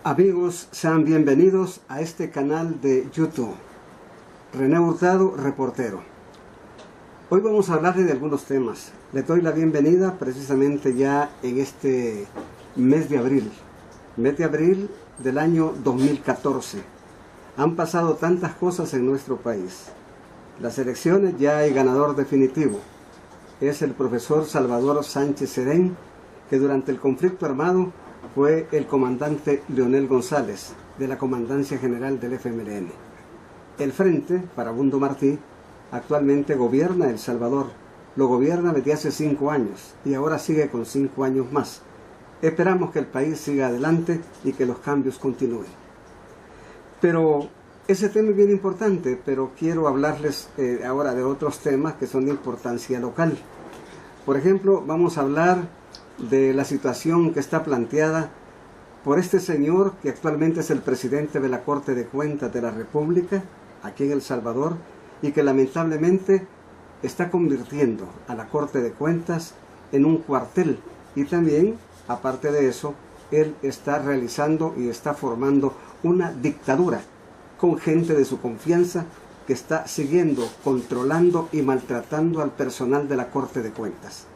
Amigos, sean bienvenidos a este canal de YouTube, René Hurtado, reportero. Hoy vamos a hablar de algunos temas. Les doy la bienvenida precisamente ya en este mes de abril del año 2014. Han pasado tantas cosas en nuestro país. Las elecciones, ya hay ganador definitivo. Es el profesor Salvador Sánchez Serén, que durante el conflicto armado fue el comandante Leonel González, de la Comandancia General del FMLN. El Frente, Farabundo Martí, actualmente gobierna El Salvador. Lo gobierna desde hace 5 años y ahora sigue con 5 años más. Esperamos que el país siga adelante y que los cambios continúen. Pero ese tema es bien importante, pero quiero hablarles ahora de otros temas que son de importancia local. Por ejemplo, vamos a hablar de la situación que está planteada por este señor que actualmente es el presidente de la Corte de Cuentas de la República, aquí en El Salvador, y que lamentablemente está convirtiendo a la Corte de Cuentas en un cuartel. Y también, aparte de eso, él está realizando y está formando una dictadura con gente de su confianza que está siguiendo, controlando y maltratando al personal de la Corte de Cuentas.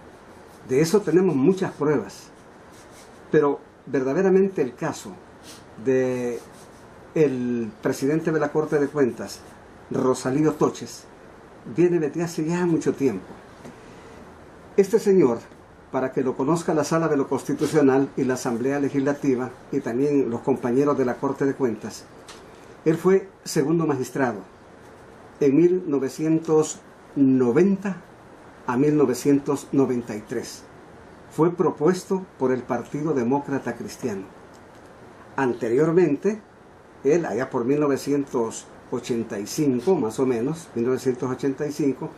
De eso tenemos muchas pruebas, pero verdaderamente el caso de el presidente de la Corte de Cuentas, Rosalío Toches, viene desde hace ya mucho tiempo. Este señor, para que lo conozca la Sala de lo Constitucional y la Asamblea Legislativa y también los compañeros de la Corte de Cuentas, él fue segundo magistrado en 1990 a 1993. Fue propuesto por el Partido Demócrata Cristiano. Anteriormente, él, allá por 1985, más o menos, 1985,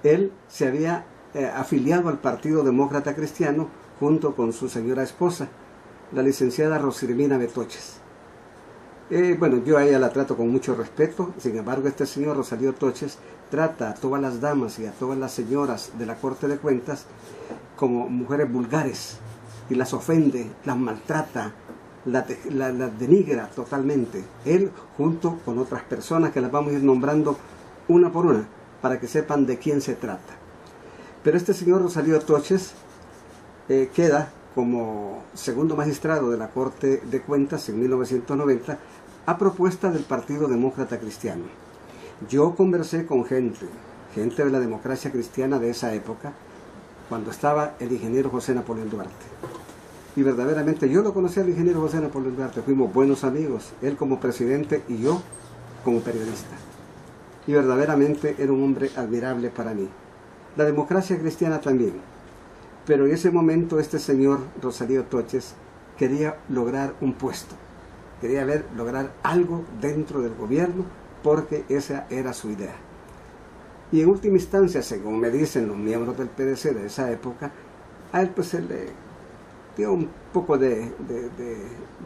él se había afiliado al Partido Demócrata Cristiano junto con su señora esposa, la licenciada Rosilmina Betoches. Bueno, yo a ella la trato con mucho respeto. Sin embargo, este señor Rosalío Toches trata a todas las damas y a todas las señoras de la Corte de Cuentas como mujeres vulgares y las ofende, las maltrata, las denigra totalmente. Él junto con otras personas que las vamos a ir nombrando una por una para que sepan de quién se trata. Pero este señor Rosalío Toches queda como segundo magistrado de la Corte de Cuentas en 1990 a propuesta del Partido Demócrata Cristiano. Yo conversé con gente de la democracia cristiana de esa época, cuando estaba el ingeniero José Napoleón Duarte. Y verdaderamente yo lo conocí al ingeniero José Napoleón Duarte, fuimos buenos amigos, él como presidente y yo como periodista. Y verdaderamente era un hombre admirable para mí. La democracia cristiana también. Pero en ese momento este señor Rosalío Toches quería lograr un puesto, quería lograr algo dentro del gobierno porque esa era su idea. Y en última instancia, según me dicen los miembros del PDC de esa época, a él pues se le dio un poco de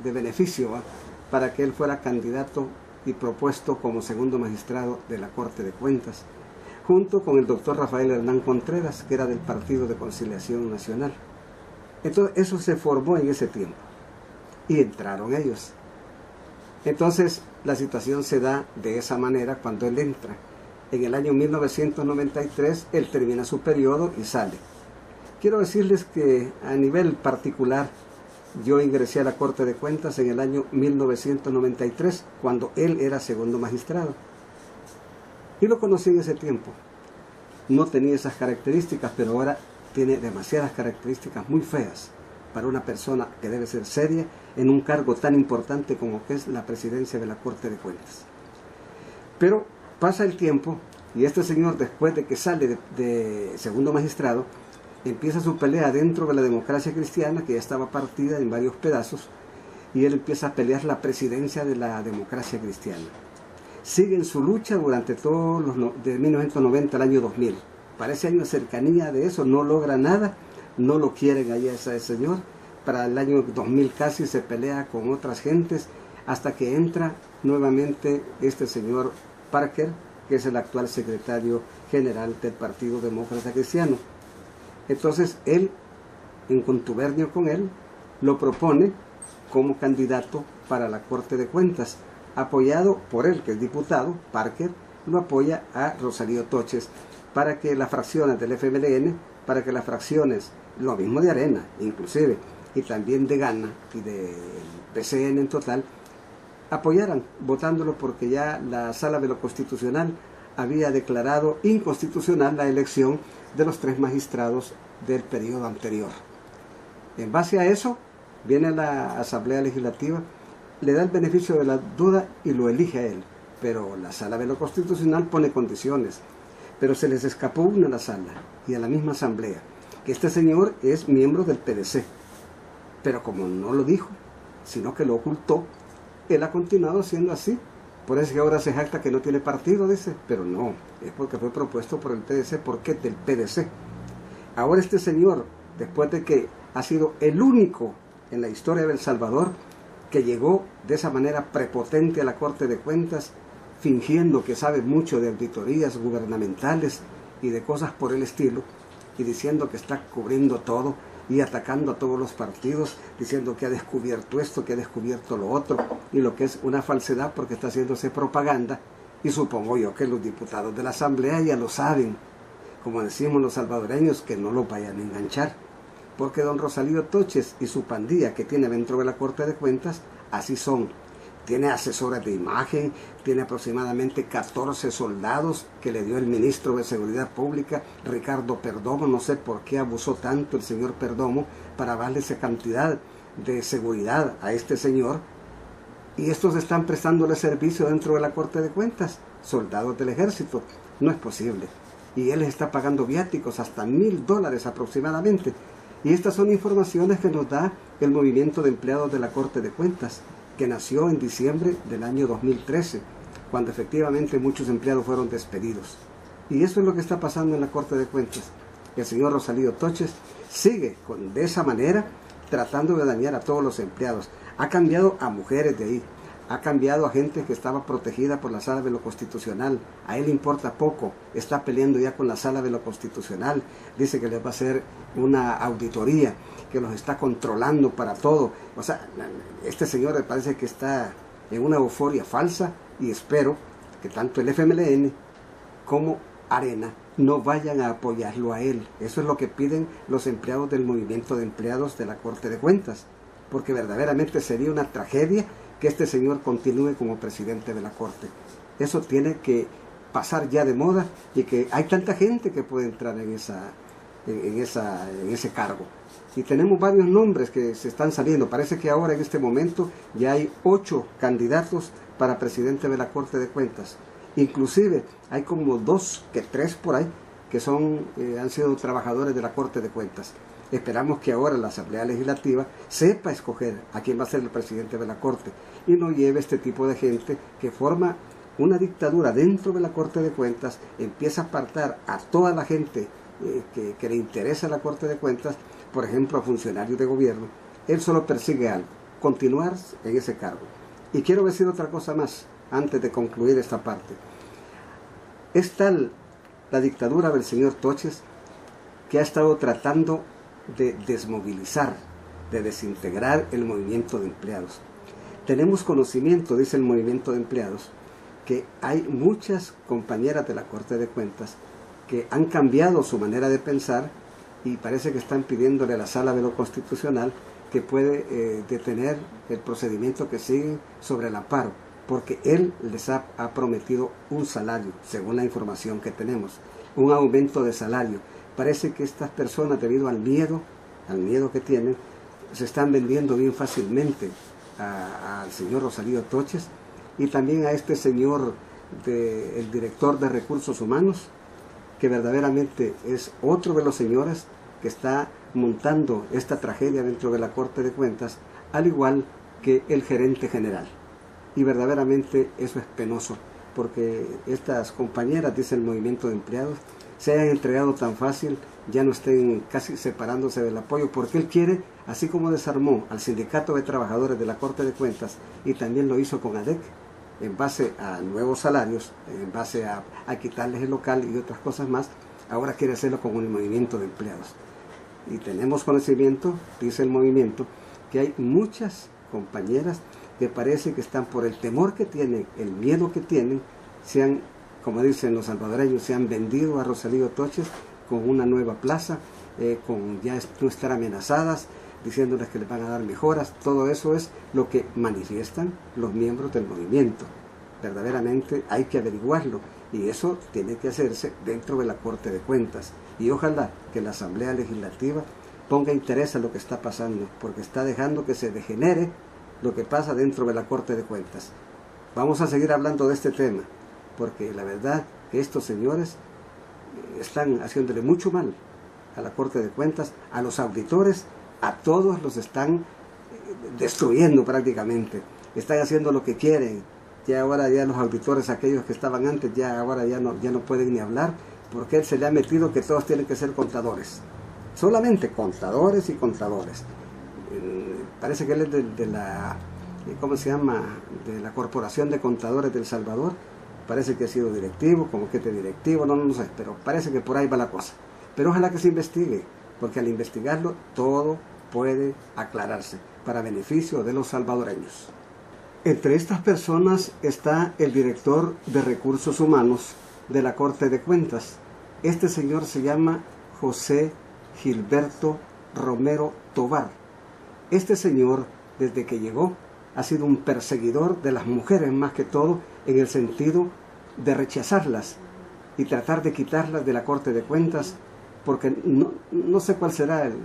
beneficio para que él fuera candidato y propuesto como segundo magistrado de la Corte de Cuentas, junto con el doctor Rafael Hernán Contreras, que era del Partido de Conciliación Nacional. Entonces eso se formó en ese tiempo y entraron ellos. Entonces la situación se da de esa manera cuando él entra. En el año 1993 él termina su periodo y sale. Quiero decirles que a nivel particular yo ingresé a la Corte de Cuentas en el año 1993 cuando él era segundo magistrado. Y lo conocí en ese tiempo. No tenía esas características, pero ahora tiene demasiadas características muy feas para una persona que debe ser seria en un cargo tan importante como que es la presidencia de la Corte de Cuentas. Pero pasa el tiempo y este señor, después de que sale de segundo magistrado, empieza su pelea dentro de la democracia cristiana, que ya estaba partida en varios pedazos, y él empieza a pelear la presidencia de la democracia cristiana. Sigue en su lucha durante todos de 1990 al año 2000. Para ese año de cercanía de eso no logra nada, no lo quieren allá ese señor. Para el año 2000 casi se pelea con otras gentes, hasta que entra nuevamente este señor Parker, que es el actual secretario general del Partido Demócrata Cristiano. Entonces él, en contubernio con él, lo propone como candidato para la Corte de Cuentas, apoyado por él, que es diputado. Parker lo apoya a Rosalío Toches para que las fracciones del FMLN, para que las fracciones, lo mismo de Arena inclusive, y también de Gana y del PCN en total, apoyaran votándolo, porque ya la Sala de lo Constitucional había declarado inconstitucional la elección de los 3 magistrados del periodo anterior. En base a eso, viene la Asamblea Legislativa, le da el beneficio de la duda y lo elige a él, pero la Sala de lo Constitucional pone condiciones. Pero se les escapó una a la Sala y a la misma Asamblea, que este señor es miembro del PDC, pero como no lo dijo, sino que lo ocultó, él ha continuado siendo así. Por eso que ahora se jacta que no tiene partido, dice, pero no, es porque fue propuesto por el PDC, porque es del PDC. Ahora este señor, después de que ha sido el único en la historia de El Salvador que llegó de esa manera prepotente a la Corte de Cuentas, fingiendo que sabe mucho de auditorías gubernamentales y de cosas por el estilo, y diciendo que está cubriendo todo y atacando a todos los partidos, diciendo que ha descubierto esto, que ha descubierto lo otro, y lo que es una falsedad, porque está haciéndose propaganda, y supongo yo que los diputados de la Asamblea ya lo saben, como decimos los salvadoreños, que no lo vayan a enganchar, porque don Rosalío Toches y su pandilla que tiene dentro de la Corte de Cuentas, así son. Tiene asesores de imagen, tiene aproximadamente 14 soldados que le dio el ministro de Seguridad Pública, Ricardo Perdomo. No sé por qué abusó tanto el señor Perdomo para darle esa cantidad de seguridad a este señor. Y estos están prestándole servicio dentro de la Corte de Cuentas, soldados del ejército. No es posible. Y él les está pagando viáticos, hasta $1000 aproximadamente. Y estas son informaciones que nos da el movimiento de empleados de la Corte de Cuentas, que nació en diciembre del año 2013, cuando efectivamente muchos empleados fueron despedidos. Y eso es lo que está pasando en la Corte de Cuentas. El señor Rosalío Toches sigue de esa manera tratando de dañar a todos los empleados. Ha cambiado a mujeres de ahí, ha cambiado a gente que estaba protegida por la Sala de lo Constitucional. A él le importa poco, está peleando ya con la Sala de lo Constitucional, dice que les va a hacer una auditoría, que los está controlando para todo. O sea, este señor me parece que está en una euforia falsa, y espero que tanto el FMLN como Arena no vayan a apoyarlo a él. Eso es lo que piden los empleados del movimiento de empleados de la Corte de Cuentas, porque verdaderamente sería una tragedia que este señor continúe como presidente de la Corte. Eso tiene que pasar ya de moda, y que hay tanta gente que puede entrar en ese cargo. Y tenemos varios nombres que se están saliendo. Parece que ahora en este momento ya hay 8 candidatos para presidente de la Corte de Cuentas. Inclusive hay como 2 que 3 por ahí que han sido trabajadores de la Corte de Cuentas. Esperamos que ahora la Asamblea Legislativa sepa escoger a quién va a ser el presidente de la Corte, y no lleve este tipo de gente que forma una dictadura dentro de la Corte de Cuentas, empieza a apartar a toda la gente que le interesa la Corte de Cuentas, por ejemplo a funcionarios de gobierno. Él solo persigue algo: continuar en ese cargo. Y quiero decir otra cosa más antes de concluir esta parte. Es tal la dictadura del señor Toches que ha estado tratando de desmovilizar, de desintegrar el movimiento de empleados. Tenemos conocimiento, dice el movimiento de empleados, que hay muchas compañeras de la Corte de Cuentas que han cambiado su manera de pensar, y parece que están pidiéndole a la Sala de lo Constitucional que puede detener el procedimiento que sigue sobre el amparo, porque él les ha prometido un salario, según la información que tenemos, un aumento de salario. Parece que estas personas, debido al miedo que tienen, se están vendiendo bien fácilmente al señor Rosalío Toches, y también a este señor, el director de Recursos Humanos, que verdaderamente es otro de los señores que está montando esta tragedia dentro de la Corte de Cuentas, al igual que el gerente general. Y verdaderamente eso es penoso, porque estas compañeras, dice el movimiento de empleados, se hayan entregado tan fácil, ya no estén casi separándose del apoyo, porque él quiere, así como desarmó al Sindicato de Trabajadores de la Corte de Cuentas, y también lo hizo con ADEC, en base a nuevos salarios, en base a quitarles el local y otras cosas más, ahora quiere hacerlo con el movimiento de empleados. Y tenemos conocimiento, dice el movimiento, que hay muchas compañeras que parece que están por el temor que tienen, el miedo que tienen, se han, como dicen los salvadoreños, se han vendido a Rosalío Toches con una nueva plaza, con ya no estar amenazadas, diciéndoles que les van a dar mejoras. Todo eso es lo que manifiestan los miembros del movimiento. Verdaderamente hay que averiguarlo, y eso tiene que hacerse dentro de la Corte de Cuentas, y ojalá que la Asamblea Legislativa ponga interés a lo que está pasando, porque está dejando que se degenere lo que pasa dentro de la Corte de Cuentas. Vamos a seguir hablando de este tema, porque la verdad que estos señores están haciéndole mucho mal a la Corte de Cuentas, a los auditores, a todos los están destruyendo prácticamente, están haciendo lo que quieren. Ya ahora ya los auditores, aquellos que estaban antes, ya ahora ya no pueden ni hablar, porque él se le ha metido que todos tienen que ser contadores, solamente contadores y contadores. Parece que él es de la, ¿cómo se llama?, de la Corporación de Contadores del Salvador. Parece que ha sido directivo, como que directivo, no sé, pero parece que por ahí va la cosa. Pero ojalá que se investigue, porque al investigarlo todo puede aclararse para beneficio de los salvadoreños. Entre estas personas está el director de Recursos Humanos de la Corte de Cuentas. Este señor se llama José Gilberto Romero Tovar. Este señor, desde que llegó, ha sido un perseguidor de las mujeres, más que todo en el sentido de rechazarlas y tratar de quitarlas de la Corte de Cuentas, porque no sé cuál será el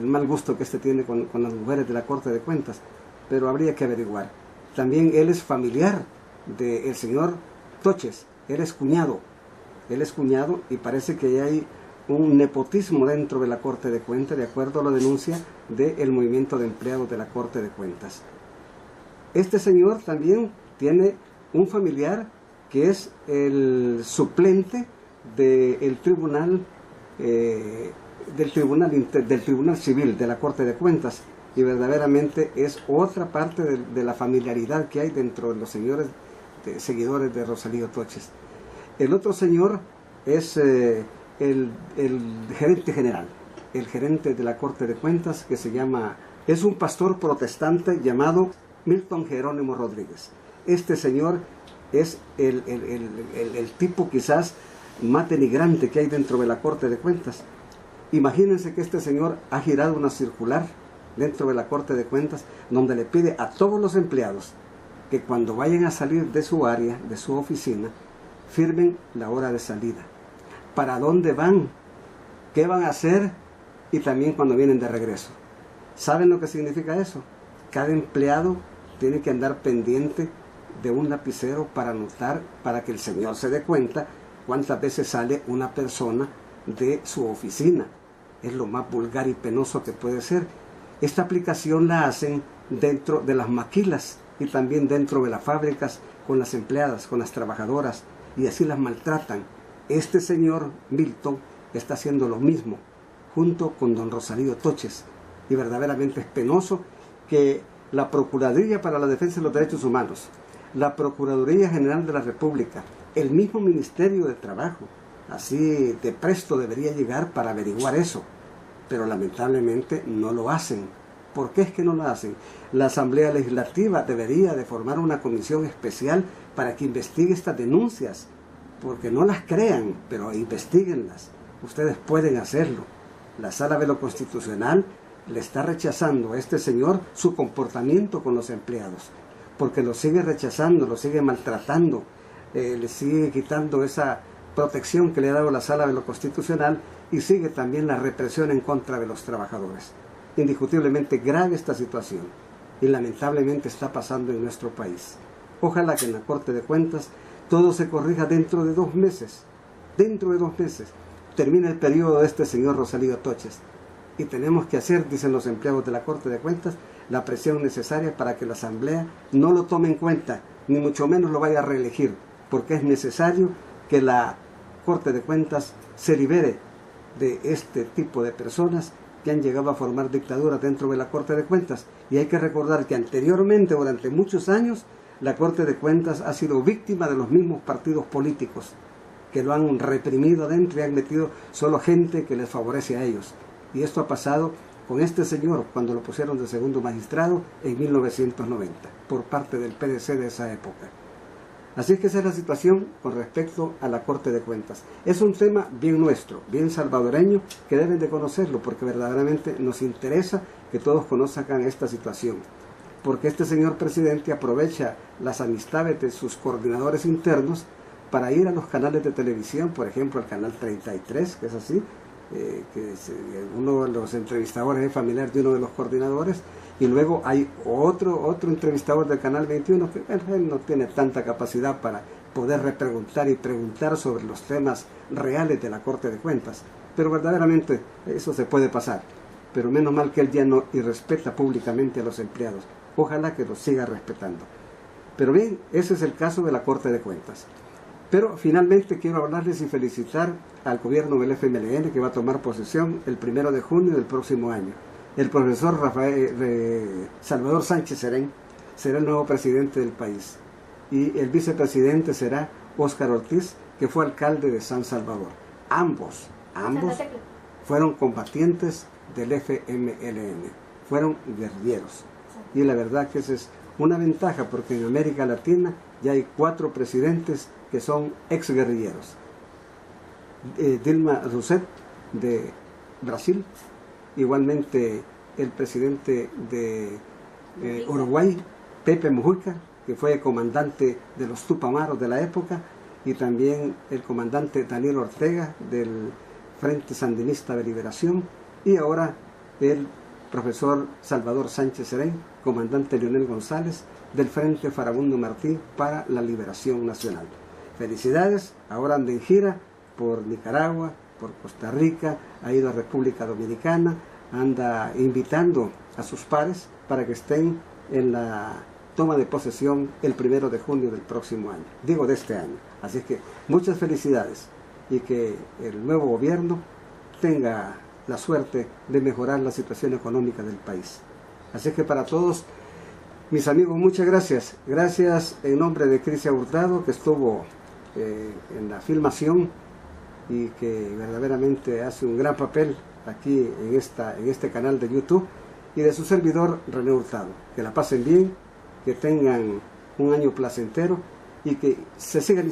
mal gusto que tiene con las mujeres de la Corte de Cuentas, pero habría que averiguar. También él es familiar del señor Toches, él es cuñado y parece que hay un nepotismo dentro de la Corte de Cuentas, de acuerdo a la denuncia del movimiento de empleados de la Corte de Cuentas. Este señor también tiene un familiar que es el suplente del tribunal civil de la Corte de Cuentas, y verdaderamente es otra parte de la familiaridad que hay dentro de los señores seguidores de Rosalío Toches. El otro señor es el gerente general, el gerente de la Corte de Cuentas, que es un pastor protestante llamado Milton Jerónimo Rodríguez. Este señor es el tipo quizás más denigrante que hay dentro de la Corte de Cuentas. Imagínense que este señor ha girado una circular dentro de la Corte de Cuentas, donde le pide a todos los empleados que cuando vayan a salir de su área, de su oficina, firmen la hora de salida, para dónde van, qué van a hacer, y también cuando vienen de regreso. ¿Saben lo que significa eso? Cada empleado tiene que andar pendiente de un lapicero para anotar, para que el señor se dé cuenta cuántas veces sale una persona de su oficina. Es lo más vulgar y penoso que puede ser. Esta aplicación la hacen dentro de las maquilas y también dentro de las fábricas con las empleadas, con las trabajadoras, y así las maltratan. Este señor Milton está haciendo lo mismo junto con don Rosalío Toches, y verdaderamente es penoso que la Procuraduría para la Defensa de los Derechos Humanos, la Procuraduría General de la República, el mismo Ministerio de Trabajo, así de presto debería llegar para averiguar eso, pero lamentablemente no lo hacen. ¿Por qué es que no lo hacen? La Asamblea Legislativa debería de formar una comisión especial para que investigue estas denuncias, porque no las crean, pero investiguenlas. Ustedes pueden hacerlo. La Sala de lo Constitucional le está rechazando a este señor su comportamiento con los empleados, porque lo sigue rechazando, lo sigue maltratando, le sigue quitando esa protección que le ha dado la Sala de lo Constitucional, y sigue también la represión en contra de los trabajadores. Indiscutiblemente grave esta situación, y lamentablemente está pasando en nuestro país. Ojalá que en la Corte de Cuentas todo se corrija dentro de 2 meses. Dentro de 2 meses termina el periodo de este señor Rosalío Toches, y tenemos que hacer, dicen los empleados de la Corte de Cuentas, la presión necesaria para que la Asamblea no lo tome en cuenta, ni mucho menos lo vaya a reelegir, porque es necesario que la Corte de Cuentas se libere de este tipo de personas que han llegado a formar dictaduras dentro de la Corte de Cuentas. Y hay que recordar que anteriormente, durante muchos años, la Corte de Cuentas ha sido víctima de los mismos partidos políticos que lo han reprimido adentro y han metido solo gente que les favorece a ellos. Y esto ha pasado con este señor cuando lo pusieron de segundo magistrado en 1990 por parte del PDC de esa época. Así que esa es la situación con respecto a la Corte de Cuentas. Es un tema bien nuestro, bien salvadoreño, que deben de conocerlo porque verdaderamente nos interesa que todos conozcan esta situación. Porque este señor presidente aprovecha las amistades de sus coordinadores internos para ir a los canales de televisión, por ejemplo al canal 33, que es así, uno de los entrevistadores es familiar de uno de los coordinadores, y luego hay otro entrevistador del canal 21 que él no tiene tanta capacidad para poder repreguntar y preguntar sobre los temas reales de la Corte de Cuentas, pero verdaderamente eso se puede pasar, pero menos mal que él ya no irrespeta públicamente a los empleados, ojalá que los siga respetando. Pero bien, ese es el caso de la Corte de Cuentas. Pero finalmente quiero hablarles y felicitar al gobierno del FMLN que va a tomar posesión el 1 de junio del próximo año. El profesor Salvador Sánchez Serén será el nuevo presidente del país y el vicepresidente será Óscar Ortiz, que fue alcalde de San Salvador. Ambos fueron combatientes del FMLN, fueron guerrilleros. Y la verdad que esa es una ventaja porque en América Latina ya hay 4 presidentes que son exguerrilleros. Dilma Rousseff de Brasil, igualmente el presidente de Uruguay, Pepe Mujica, que fue comandante de los Tupamaros de la época, y también el comandante Daniel Ortega del Frente Sandinista de Liberación, y ahora el profesor Salvador Sánchez Serén, comandante Leonel González del Frente Farabundo Martí para la Liberación Nacional. Felicidades, ahora anda en gira por Nicaragua, por Costa Rica, ha ido a República Dominicana, anda invitando a sus pares para que estén en la toma de posesión el 1 de junio del próximo año, digo de este año. Así que muchas felicidades y que el nuevo gobierno tenga la suerte de mejorar la situación económica del país. Así que para todos, mis amigos, muchas gracias. Gracias en nombre de Cristian Hurtado, que estuvo en la filmación y que verdaderamente hace un gran papel aquí en este canal de YouTube, y de su servidor René Hurtado. Que la pasen bien, que tengan un año placentero y que se sigan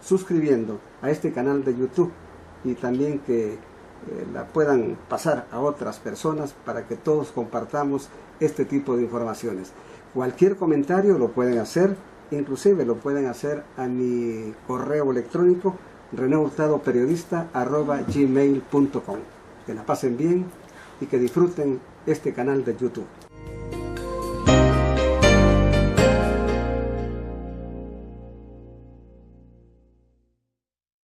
suscribiendo a este canal de YouTube, y también que la puedan pasar a otras personas para que todos compartamos este tipo de informaciones. Cualquier comentario lo pueden hacer, inclusive lo pueden hacer a mi correo electrónico renéhurtadoperiodista@gmail.com. Que la pasen bien y que disfruten este canal de YouTube.